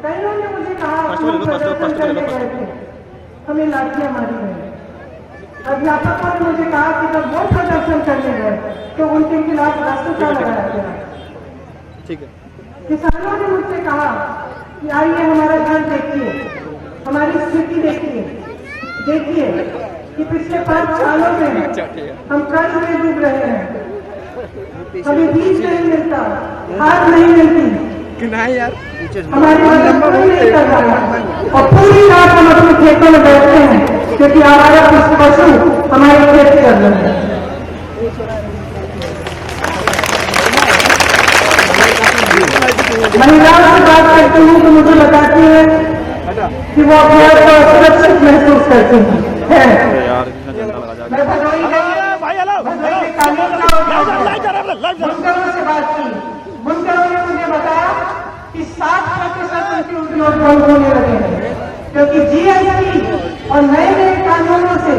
कईयों ने मुझे कहा हम प्रदर्शन करने गए थे, हमें लाठियां मारी गई। अध्यापकों ने मुझे कहा कि जब वो प्रदर्शन करने गए तो उनके खिलाफ रास्ता लगाया गया। ठीक है। किसानों ने मुझसे कहा कि आइए हमारा घर देखिए, हमारी स्थिति देखिए कि पिछले 5 सालों में हम कर्ज में डूब रहे हैं, हमें बीज नहीं मिलता, खाद नहीं मिलती, यार हमारी मदद कोई नहीं कर रहा और पूरी रात हम अपने खेतों में बैठते हैं क्योंकि हमारा पशु हमारे खेत कर रहे हैं। महिलाओं से बात करती हूँ तो मुझे बताती है कि वो अपने आप को सुरक्षित महसूस करती है। मैं भदोही बुनकरों से बात की, बुनकरों ने मुझे बताया कि 60% उनके उद्योग बंद होने लगे हैं क्योंकि जीएसटी और नए कानूनों से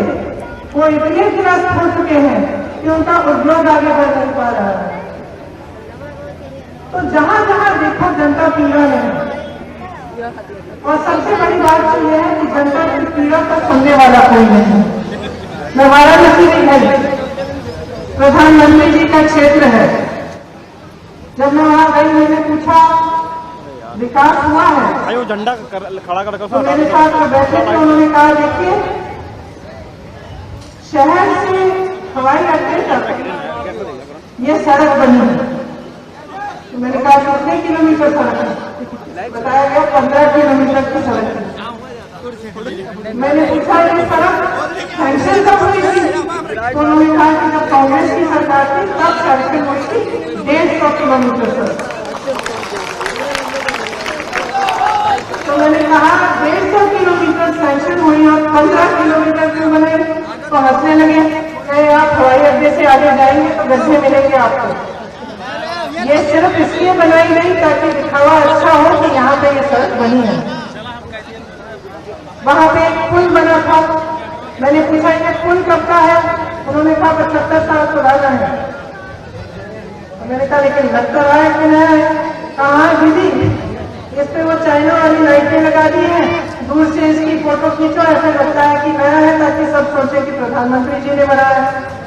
वो इतने ग्रस्त हो चुके हैं कि उनका उद्योग आगे बढ़ नहीं पा रहा है। तो जहां जहां देखो जनता पीड़ा है और सबसे बड़ी बात तो यह है कि जनता की पीड़ा को सुनने वाला कोई नहीं। मैं वाराणसी में गई, प्रधानमंत्री जी का क्षेत्र है, जब मैं वहां गई मैंने पूछा विकास हुआ है, वो झंडा खड़ा कर तो मेरे साथ बैठे थे, उन्होंने कहा देखिए शहर से हवाई अड्डे तक ये सड़क बनी है। तो मैंने कहा कितने किलोमीटर सड़क है? बताया गया 15 किलोमीटर की सड़क है। मैंने पूछा ये सड़क सैंक्शन कब हुई थी? तो उन्होंने कहा कि जब कांग्रेस की सरकार थी तब सड़कें हुई थी 150 किलोमीटर सड़क। तो मैंने कहा 150 किलोमीटर सैंक्शन हुई और 15 किलोमीटर क्यों बने? तो हंसने लगे, आप हवाई अड्डे से आगे जाएंगे तो गड्ढे मिलेंगे आपको। ये सिर्फ इसलिए बनाई नहीं ताकि दिखावा अच्छा हो कि यहाँ पे ये सड़क बनी है। वहां पे एक पुल बना था, मैंने पूछा ये पुल कब का है? उन्होंने कहा 75 साल पुराना है। मैंने कहा लेकिन लग तो रहा है कि नया है। कहाँ दीदी, इस पे वो चाइना वाली लाइटें लगा दी हैं, दूर से इसकी फोटो खींचो ऐसा लगता है कि नया है ताकि सब सोचे कि प्रधानमंत्री जी ने बनाया है।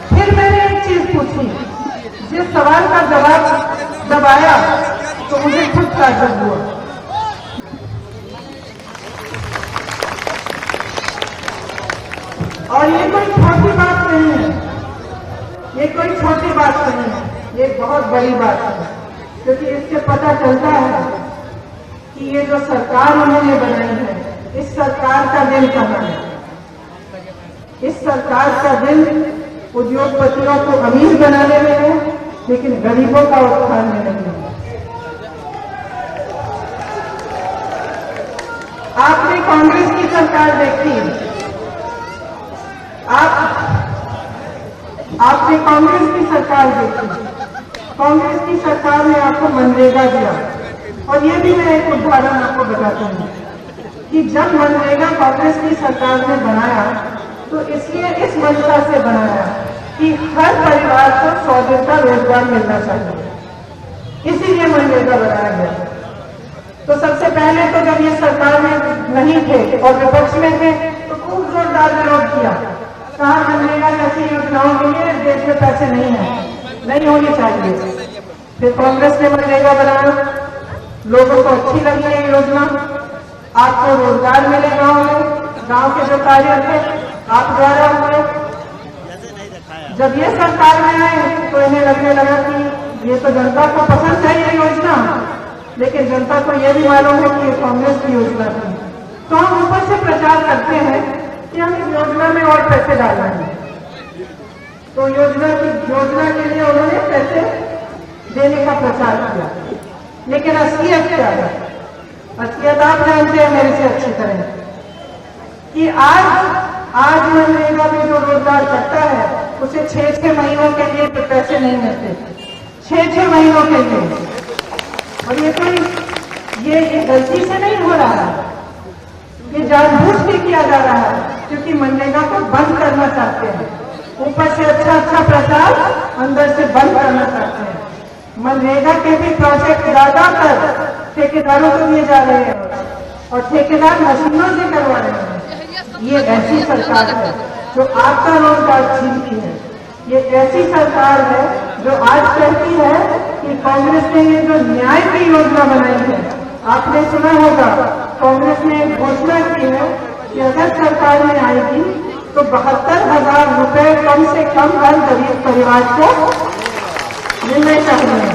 फिर मैंने एक चीज पूछी, जिस सवाल का जवाब जब आया तो मुझे खुद ताज्जुब हुआ। और ये कोई छोटी बात नहीं है, ये कोई छोटी बात नहीं है, ये बहुत बड़ी बात है क्योंकि इससे पता चलता है कि ये जो सरकार उन्होंने बनाई है, इस सरकार का दिल कहाँ है? इस सरकार का दिल उद्योगपतियों को अमीर बनाने में है, लेकिन गरीबों का उत्थान में नहीं है। आपने कांग्रेस की सरकार देखी, आपने कांग्रेस की सरकार देखी, कांग्रेस की सरकार ने आपको मनरेगा दिया। और ये भी मैं एक उदाहरण आपको बताता हूँ कि जब मनरेगा कांग्रेस की सरकार ने बनाया तो इसलिए इस मंशा से बनाया कि हर परिवार को 100 दिन का रोजगार मिलना चाहिए, इसीलिए मनरेगा बनाया गया। तो सबसे पहले तो जब ये सरकार में नहीं थे और विपक्ष में थे तो खूब जोरदार विरोध किया, कहा मनरेगा जैसी योजनाओं के लिए देश में पैसे नहीं है, नहीं होनी चाहिए। फिर कांग्रेस ने मनरेगा बनाया, लोगों को अच्छी लगी ये योजना, आपको रोजगार मिले गांव में, गांव के जो कार्य थे आप द्वारा हुए। जब ये सरकार में आए तो इन्हें लगने लगा कि ये तो जनता को पसंद है ये योजना, लेकिन जनता को यह भी मालूम है कि ये कांग्रेस की योजना थी। तो हम ऊपर से प्रचार करते हैं कि हम इस योजना में और पैसे डालेंगे। तो योजना के लिए उन्होंने पैसे देने का प्रचार किया, लेकिन असलियत क्या है? असलियत आप जानते हैं मेरे से अच्छी तरह कि आज मनरेगा में जो रोजगार करता है उसे 6-6 महीनों के लिए पैसे नहीं मिलते, 6-6 महीनों के लिए। और ये कोई ये गलती से नहीं हो रहा है, ये जानबूझ के किया जा रहा है क्योंकि मनरेगा को बंद करना चाहते हैं। ऊपर से अच्छा प्रचार, अंदर से बंद करना चाहते हैं। मनरेगा के भी प्रोजेक्ट ज्यादातर ठेकेदारों को दिए जा रहे हैं और ठेकेदार मशीनों से करवा रहे हैं। ये ऐसी सरकार है जो आपका रोजगार छीनती है। ये ऐसी सरकार है जो आज कहती है कि कांग्रेस ने ये जो न्याय की योजना बनाई है, आपने सुना होगा कांग्रेस ने एक घोषणा की है कि अगर सरकार में आएगी तो 72,000 रुपए कम से कम हर गरीब परिवार को मिलने चाहिए।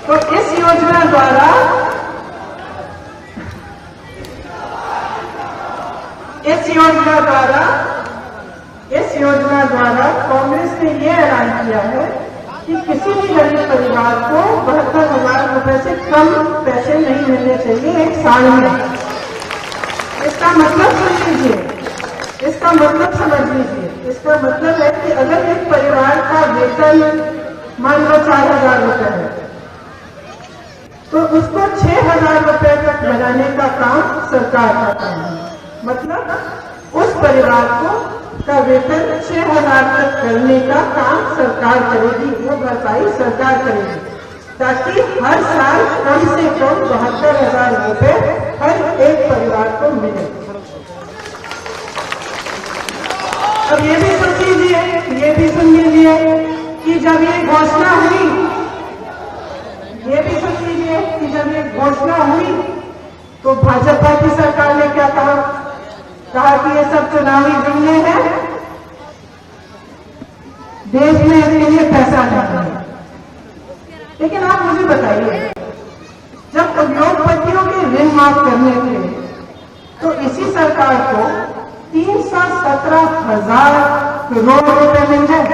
तो इस योजना द्वारा कांग्रेस ने ये ऐलान किया है कि किसी भी गरीब परिवार को 72,000 रुपए से कम पैसे नहीं मिलने चाहिए एक साल में। इसका मतलब सुन लीजिए, इसका मतलब समझ लीजिए। इसका मतलब है कि अगर एक परिवार का वेतन मान लो 4,000 रुपए है तो उसको 6,000 रुपए तक बनाने का काम सरकार का काम है। मतलब उस परिवार का वेतन 6,000 तक करने का काम सरकार करेगी, वो भरपाई सरकार करेगी, ताकि हर साल कम से कम 72,000 रुपए हर एक परिवार को मिले। अब ये भी सुन लीजिए कि जब ये घोषणा हुई तो भाजपा की सरकार ने क्या कहा कि ये सब चुनावी जुमले हैं, देश में इसके लिए पैसा नहीं है। लेकिन आप मुझे बताइए, जब उद्योगपतियों के ऋण माफ करने थे तो इसी सरकार को 317,000 करोड़ रुपए मिल गए।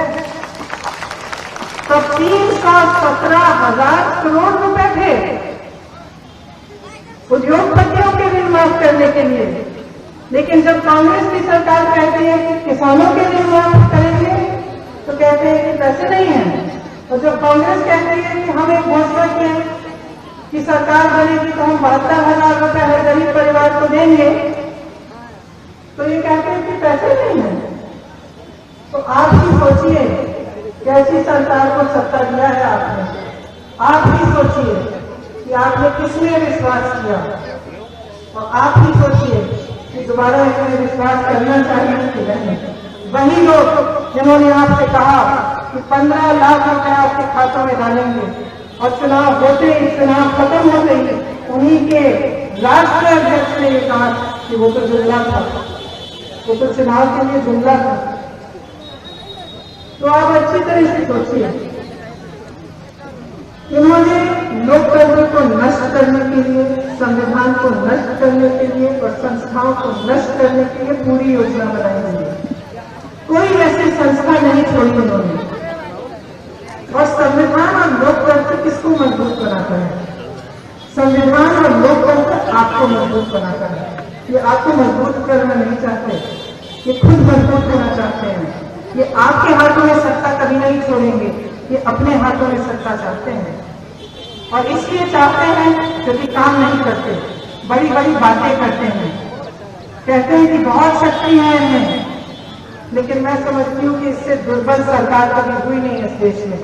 तब 317,000 करोड़ रुपए थे उद्योगपतियों के ऋण माफ करने के लिए। लेकिन जब कांग्रेस की सरकार कहती है कि किसानों के ऋण माफ करेंगे तो कहते हैं कि पैसे नहीं है। और जब कांग्रेस कहती है कि हम एक घोषणा किए कि सरकार बनेगी तो हम 72,000 रुपए हर गरीब परिवार को देंगे, तो ये कहते हैं कि पैसे नहीं है। तो आप ही सोचिए कैसी सरकार को सत्ता दिया है आपने। आप ही सोचिए कि आपने किसमें विश्वास किया, और आप ही सोचिए कि दोबारा इसमें विश्वास करना चाहिए कि नहीं। वही लोग जिन्होंने आपसे कहा कि 15 लाख रुपए आपके खातों में डालेंगे और चुनाव होते ही, चुनाव खत्म होते ही उन्हीं के राष्ट्रीय अध्यक्ष ने ये कहा कि वो तो जुमला था, वो तो चुनाव के लिए जुमला था। तो आप अच्छी तरह से सोचिए, इन्होंने लोकतंत्र को नष्ट करने के लिए, संविधान को नष्ट करने के लिए और संस्थाओं को नष्ट करने के लिए पूरी योजना बनाई हुई है। कोई ऐसी संस्था नहीं छोड़ी उन्होंने। और संविधान और लोकतंत्र किसको मजबूत बनाता है? संविधान और लोकतंत्र आपको मजबूत बनाता है। ये आपको मजबूत करना नहीं चाहते, ये खुद मजबूत होना चाहते हैं। ये आपके हाथों में सत्ता कभी नहीं छोड़ेंगे, ये अपने हाथों में सत्ता चाहते हैं। और इसलिए चाहते हैं क्योंकि काम नहीं करते, बड़ी बड़ी बातें करते हैं, कहते हैं कि बहुत शक्ति है इनमें। लेकिन मैं समझती हूँ कि इससे दुर्बल सरकार कभी हुई नहीं इस देश में।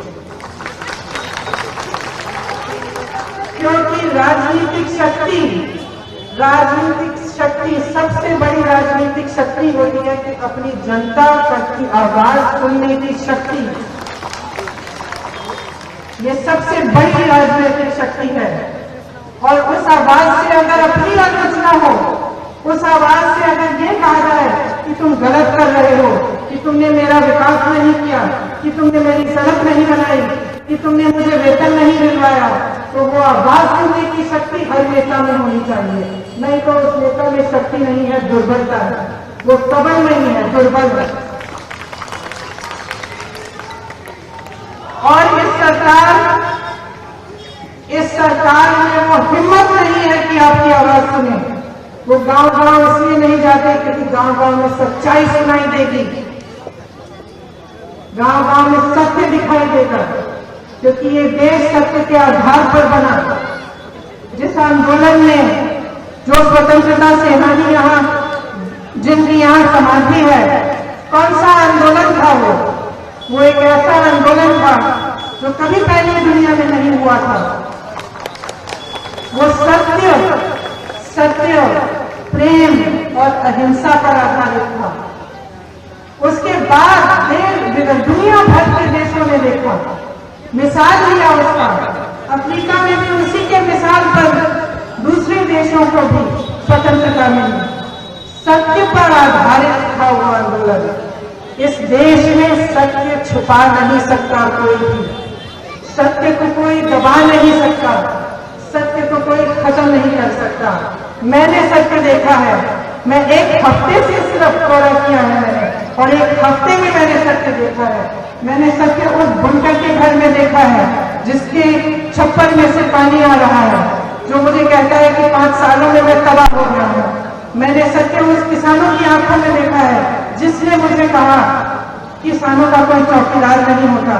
क्योंकि राजनीतिक शक्ति सबसे बड़ी राजनीतिक शक्ति होती है कि अपनी जनता की आवाज सुनने की शक्ति। ये सबसे बड़ी राजनीतिक शक्ति है। और उस आवाज से अगर अपनी आलोचना हो, उस आवाज से अगर ये कहा जाए कि तुम गलत कर रहे हो, कि तुमने मेरा विकास नहीं किया, कि तुमने मेरी सड़क नहीं बनाई, कि तुमने मुझे वेतन नहीं दिलवाया, तो वो आवाज सुनने की शक्ति हर नेता में होनी चाहिए। नहीं तो उस नेता में शक्ति नहीं है, दुर्बलता है। वो सबल नहीं है, दुर्बल है। और इस सरकार में वो हिम्मत नहीं है कि आपकी आवाज सुने। वो गांव-गांव इसलिए नहीं जाते क्योंकि गांव-गांव में सच्चाई सुनाई देगी, गांव-गांव में सत्य दिखाई देगा। क्योंकि ये देश सत्य के आधार पर बना। जिस आंदोलन में जो स्वतंत्रता सेनानी जिनकी यहाँ समाधि है, कौन सा आंदोलन था वो एक ऐसा आंदोलन था जो कभी पहले दुनिया में नहीं हुआ था। वो सत्य, प्रेम और अहिंसा पर आधारित था। उसके बाद दुनिया भर के देशों ने देखा, मिसाल लिया उसका। अफ्रीका में भी उसी के मिसाल पर दूसरे देशों को भी स्वतंत्रता मिली। सत्य पर आधारित था वो आंदोलन। इस देश में सत्य छुपा नहीं सकता कोई भी, सत्य को कोई दबा नहीं सकता, सत्य को कोई खत्म नहीं कर सकता। मैंने सत्य देखा है। मैं एक हफ्ते से सिर्फ दौरा किया है मैंने, और एक हफ्ते में मैंने सत्य देखा है। मैंने सत्य उस बुनकर के घर में देखा है जिसके छप्पर में से पानी आ रहा है, जो मुझे कहता है कि 5 सालों में मैं तबाह हो गया हूं। मैंने सत्य उस किसानों की आंखों में देखा है जिसने मुझे कहा कि किसानों का कोई चौकीदार नहीं होता,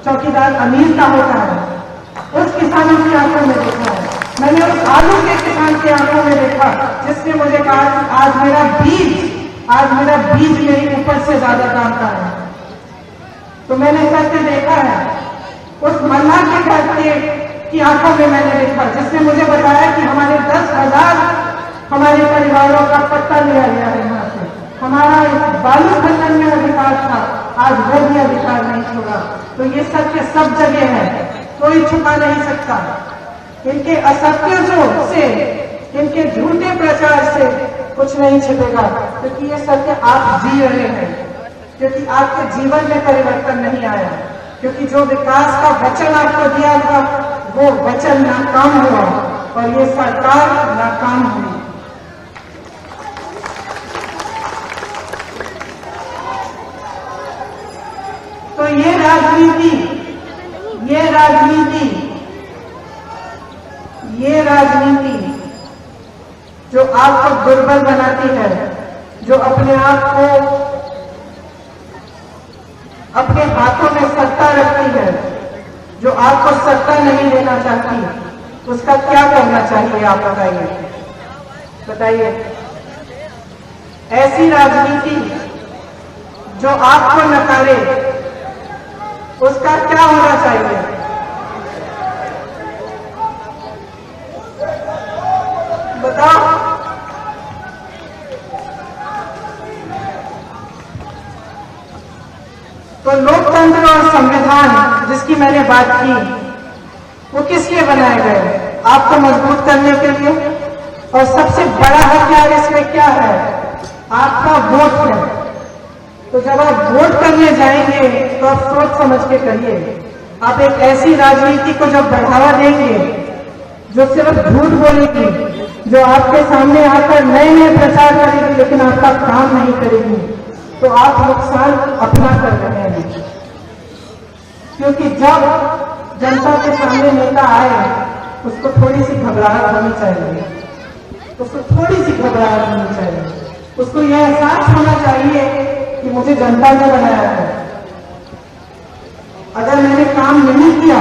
चौकीदार अमीर का होता है। उस किसानों की आंखों में देखा है। मैंने उस आलू के किसान की आंखों में देखा जिसने मुझे कहा कि आज मेरा बीज मेरी ऊपर से ज्यादा दाम का है। तो मैंने सत्य देखा है। उस मल्लाह के घर की आंखों में मैंने देखा जिसने मुझे बताया कि हमारे 10,000 हमारे परिवारों का पट्टा लिया गया है यहाँ से। हमारा बालू खनन में अधिकार था, आज वो भी अधिकार नहीं छोड़ा। तो ये सत्य सब जगह है, कोई छुपा नहीं सकता। इनके असत्यों से, इनके झूठे प्रचार से कुछ नहीं छिपेगा, क्योंकि ये सत्य आप जी रहे हैं, क्योंकि आपके जीवन में परिवर्तन नहीं आया, क्योंकि जो विकास का वचन आपको दिया था वो वचन नाकाम हुआ और ये सरकार नाकाम हुई। तो ये राजनीति जो आपको दुर्बल बनाती है, जो अपने आप को अपने हाथों में सत्ता रखती है, जो आपको सत्ता नहीं देना चाहती, उसका क्या करना चाहिए आप बताइए। ऐसी राजनीति जो आपको नकारे, उसका क्या होना चाहिए? बताओ। तो लोकतंत्र और संविधान जिसकी मैंने बात की, वो किस लिए बनाए गए? आपको मजबूत करने के लिए। और सबसे बड़ा हथियार इसमें क्या है? आपका वोट है। तो जब आप वोट करने जाएंगे तो आप सोच समझ के करिए। आप एक ऐसी राजनीति को जब बढ़ावा देंगे जो सिर्फ झूठ बोलेगी, जो आपके सामने आकर नए प्रचार करेगी लेकिन आपका काम नहीं करेगी, तो आप नुकसान अपना कर रहे हैं। क्योंकि जब जनता के सामने नेता आए, उसको थोड़ी सी घबराहट होनी चाहिए, उसको यह एहसास होना चाहिए कि मुझे जनता ने बनाया है। अगर मैंने काम नहीं किया,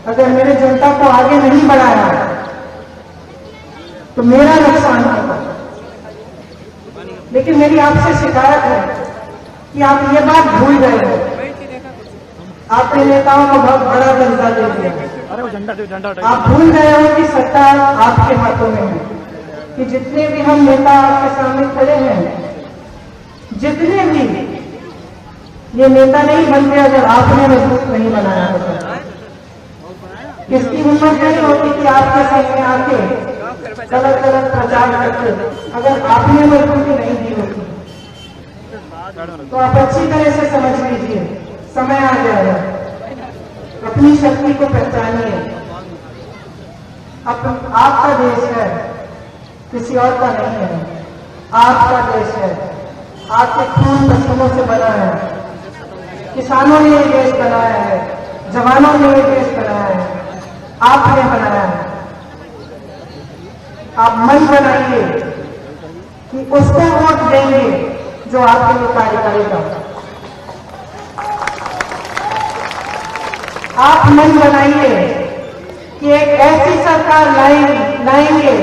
अगर मैंने जनता को आगे नहीं बढ़ाया, तो मेरा नुकसान होगा। लेकिन मेरी आपसे शिकायत है कि आप ये बात भूल गए हो। आपने नेताओं को बहुत बड़ा दर्जा दे दिया। अरे वो झंडा आप भूल गए हो कि सत्ता आपके हाथों में है, कि जितने भी हम नेता आपके सामने खड़े हैं, जितने भी, ये नेता नहीं बनते अगर आपने मजबूत नहीं बनाया होता। किसकी हिम्मत नहीं होती कि आपके सामने आके गलत प्रचार करते अगर आपने मजबूती नहीं दी होती। तो आप अच्छी तरह से समझ लीजिए, समय आ गया है। अपनी शक्ति को पहचानिए। आपका देश है, किसी और का नहीं है। आपका देश है, आपके खून पसीनों से बना है। किसानों ने ये देश बनाया है, जवानों ने ये देश बनाया है, आपने बनाया है। आप मन बनाइए कि उसको वोट देंगे जो आपके लिए कार्य करेगा। आप मन बनाइए कि एक ऐसी सरकार लाएंगे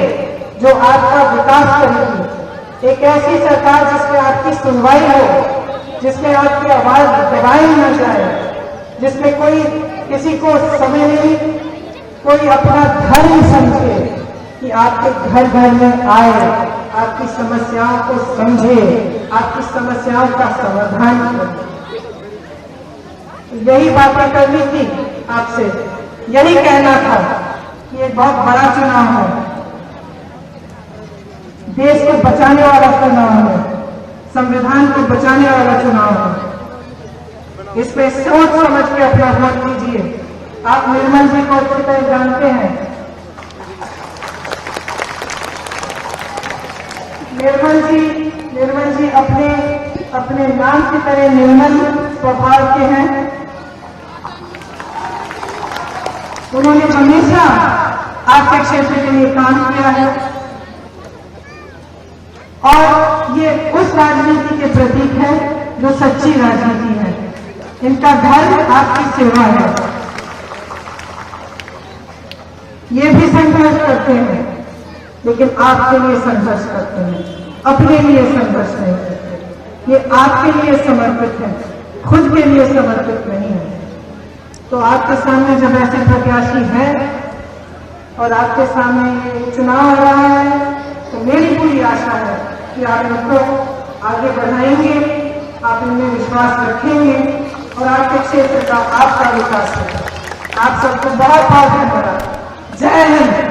जो आपका विकास करेगी, एक ऐसी सरकार जिसमें आपकी सुनवाई हो, जिसमें आपकी आवाज दबाई न जाए, जिसमें कोई किसी को समय नहीं, कोई अपना धर्म समझे कि आपके घर घर में आए, आपकी समस्याओं को समझे, आपकी समस्याओं का समाधान करे। यही बातें करनी थी आपसे, यही कहना था कि एक बहुत बड़ा चुनाव है, देश को बचाने वाला चुनाव है, संविधान को बचाने वाला चुनाव है। इसमें सोच समझ के अपना वोट दीजिए। आप निर्मल जी को अच्छी तरह जानते हैं। निर्मल जी अपने नाम की तरह निर्मल स्वभाव के हैं। उन्होंने हमेशा आपके क्षेत्र के लिए काम किया है और ये उस राजनीति के प्रतीक है जो सच्ची राजनीति है। इनका धर्म आपकी सेवा है। ये भी संघर्ष करते हैं, लेकिन आपके लिए संघर्ष करते हैं, अपने लिए संघर्ष नहीं करते। ये आपके लिए समर्पित है, खुद के लिए समर्पित नहीं है। तो आपके सामने जब ऐसे प्रत्याशी हैं और आपके सामने ये चुनाव आ रहा है, तो मेरी पूरी आशा है कि आप इनको आगे बढ़ाएंगे, आप इनमें विश्वास रखेंगे और आपके क्षेत्र का आपका विकास होगा। आप सबको बहुत बहुत धन्यवाद। जय हिंद।